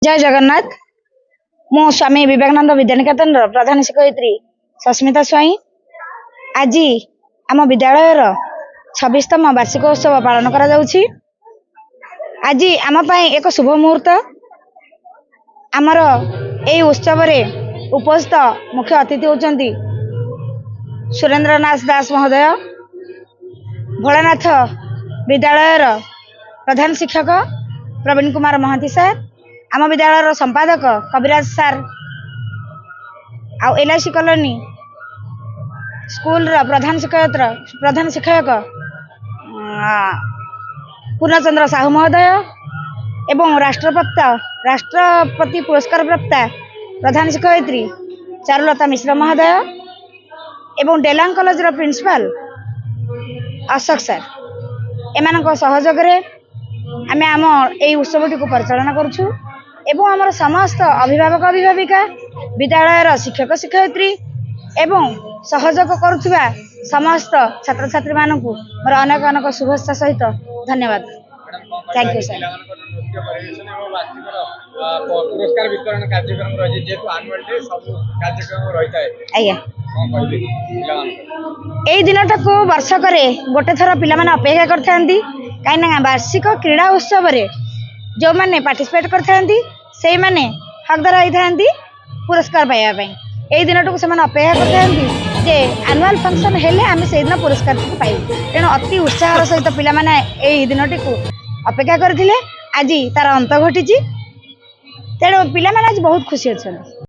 जय जगन्नाथ। मो स्वामी विवेकानंद विद्यानिकेतन प्रधान शिक्षयित्री सस्मिता स्वाई आज आम विद्यालय 26तम वार्षिकोत्सव पालन करा जाउछि। आज आम एक शुभ मुहूर्त। आमर ए उत्सव रे उपस्थित मुख्य अतिथि होचंती सुरेंद्रनाथ दास महोदय, भोलानाथ विद्यालय प्रधान शिक्षक प्रवीण कुमार महांती सर, आम विद्यालय संपादक कविराज सर, एलआईसी कॉलोनी स्कूल प्रधान शिक्षक पूर्णचंद्र साहू महोदय एवं राष्ट्रपति पुरस्कार प्राप्त प्रधान शिक्षयित्री चारुलता मिश्र महोदय एवं Delang college principal Ashok sir, एमान सहयोग आम आम ये उत्सव टी परिचालना करुछु एवं आमर समस्त अभिभावक अभिभाविका विद्यालय शिक्षक शिक्षयित्री एवं सहयोग करुवा समस्त छात्र छात्री मानक मोर अनेक अनेक शुभेच्छा सहित धन्यवाद। Thank you sir. पुरस्कार वितरण कार्यक्रम रही जेतु एनुअल डे सब कार्यक्रम रहिता है आज्ञा एई दिनटा को वर्षक गोटे थर पिला माने अपेक्षा करथांती कहीं वार्षिक क्रीड़ा उत्सव रे जो माने पार्टिसिपेट करथांती से माने हकदार होइथांती पुरस्कार पाइबा पई। एई दिनटा को से माने अपेक्षा करथांती जे एनुअल फंक्शन हेले आमे से दिन पुरस्कार पाइबु, तेणु अति उत्साह सहित पिला माने एई दिनटी को अपेक्षा करथिले। आज तार अंत घटिची, तेणु पिला माने आज बहुत खुशी अछन।